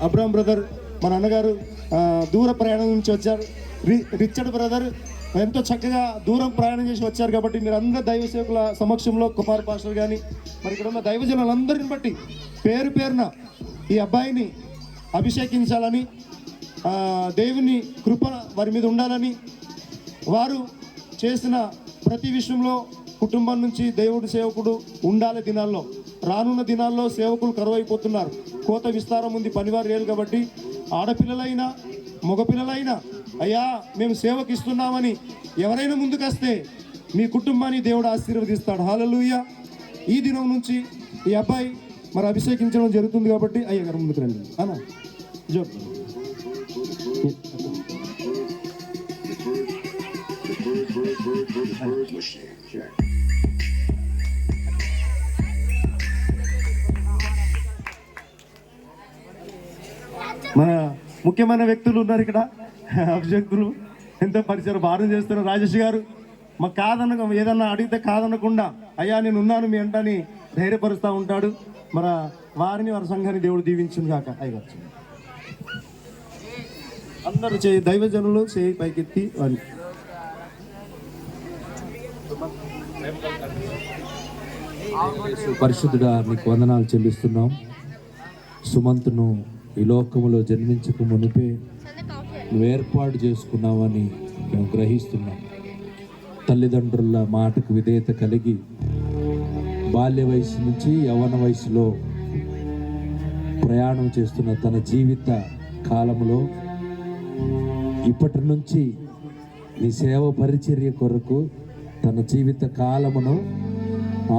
Abram brother మన అన్నగారు దూర ప్రయాణం నుంచి వచ్చారు. రిచర్డ్ బ్రదర్ ఎంతో చక్కగా దూరం ప్రయాణం చేసి వచ్చారు. కాబట్టి మీరు అందరు దైవ సేవకుల సమక్షంలో కుమార్ పాస్టర్ కానీ మరి ఇక్కడ ఉన్న దైవజనులందరిని బట్టి పేరు పేరున ఈ అబ్బాయిని అభిషేకించాలని, దేవుని కృప వారి మీద ఉండాలని, వారు చేసిన ప్రతి విషయంలో కుటుంబం నుంచి దేవుడి సేవకుడు ఉండాలి. దినాల్లో రానున్న దినాల్లో సేవకులు కరువైపోతున్నారు. కోత విస్తారం ఉంది, పనివారు లేరు. కాబట్టి ఆడపిల్లలైనా మగపిల్లలైనా అయ్యా మేము సేవకి ఇస్తున్నామని ఎవరైనా ముందుకొస్తే మీ కుటుంబాన్ని దేవుడు ఆశీర్వదిస్తాడు. హల్లెలూయా. ఈ దినం నుంచి ఈ అబ్బాయి మరి అభిషేకించడం జరుగుతుంది. కాబట్టి అయ్యగారు ముందుకు రండి అన్నా జోక్. మన ముఖ్యమైన వ్యక్తులు ఉన్నారు ఇక్కడ, అభిషేక్తులు ఎంతో పరిచయం భారం చేస్తున్నారు. రాజేష్ గారు మాకు ఏదన్నా అడిగితే కాదనకుండా అయ్యా నేను ఉన్నాను మీ అంటని ధైర్యపరుస్తూ ఉంటాడు. మన వారిని వారి సంఘాన్ని దేవుడు దీవించును కాక. అయ్యగారు అందరూ దైవజనులు చేయి పైకెత్తి వారి పరిశుద్ధుడా నీకు వందనాలు చెల్లిస్తున్నాం. సుమంతును ఈ లోకములో జన్మించక మునిపే నువ్వు ఏర్పాటు చేసుకున్నావని మేము గ్రహిస్తున్నాం. తల్లిదండ్రుల మాటకు విధేయత కలిగి బాల్య వయసు నుంచి యవ్వన వయసులో ప్రయాణం చేస్తున్న తన జీవిత కాలంలో ఇప్పటి నుంచి నీ సేవ పరిచర్య కొరకు తన జీవిత కాలమును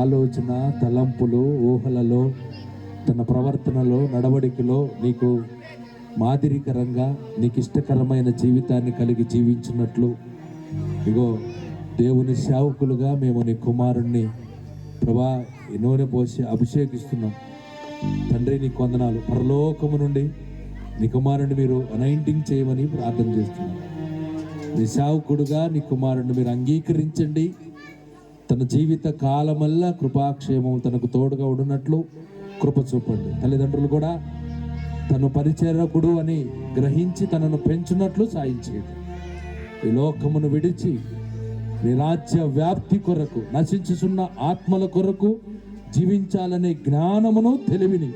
ఆలోచన, తలంపులు, ఊహలలో, తన ప్రవర్తనలో, నడవడికలో నీకు మాదిరికరంగా నీకు ఇష్టకరమైన జీవితాన్ని కలిగి జీవించినట్లు ఇగో దేవుని సేవకులుగా మేము నీ కుమారుణ్ణి ప్రభా నూనె పోసి అభిషేకిస్తున్నాం. తండ్రి నీకు వందనాలు. పరలోకము నుండి నీ కుమారుణ్ణి మీరు అనైంటింగ్ చేయమని ప్రార్థన చేస్తున్నాం. నీ సేవకుడుగా నీ కుమారుణ్ణి మీరు అంగీకరించండి. తన జీవిత కాలమల్లా కృపాక్షేమం తనకు తోడుగా ఉన్నట్లు కృప చూపండి. తల్లిదండ్రులు కూడా తను పరిచరకుడు అని గ్రహించి తనను పెంచున్నట్లు సాయం చేయండి. ఈ లోకమును విడిచి నీ రాజ్య వ్యాప్తి కొరకు, నశించుచున్న ఆత్మల కొరకు జీవించాలనే జ్ఞానమును, తెలివిని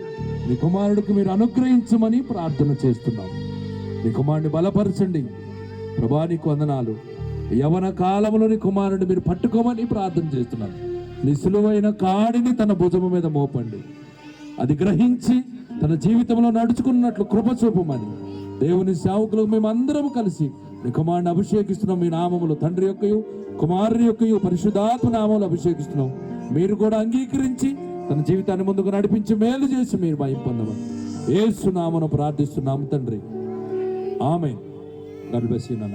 నీ కుమారుడికి మీరు అనుగ్రహించమని ప్రార్థన చేస్తున్నాం. నీ కుమారుడిని బలపరచండి ప్రభా. నీకు వందనాలు. యవన కాలంలో నీ కుమారుడిని మీరు పట్టుకోమని ప్రార్థన చేస్తున్నాను. నీ సులువైన కాడిని తన భుజము మీద మోపండి. అది గ్రహించి తన జీవితంలో నడుచుకున్నట్లు కృప చూపమని దేవుని సేవకులు మేమందరం కలిసి నీ కుమారుని అభిషేకిస్తున్నాం. మీ నామములు తండ్రి యొక్కయు కుమారుని యొక్కయు పరిశుద్ధాత్మ నామములు అభిషేకిస్తున్నాం. మీరు కూడా అంగీకరించి తన జీవితాన్ని ముందుకు నడిపించి మేలు చేసి మీరు మహిమ పొందమని యేసు నామమున ప్రార్థిస్తున్నాము తండ్రి. ఆమేన్. God bless you.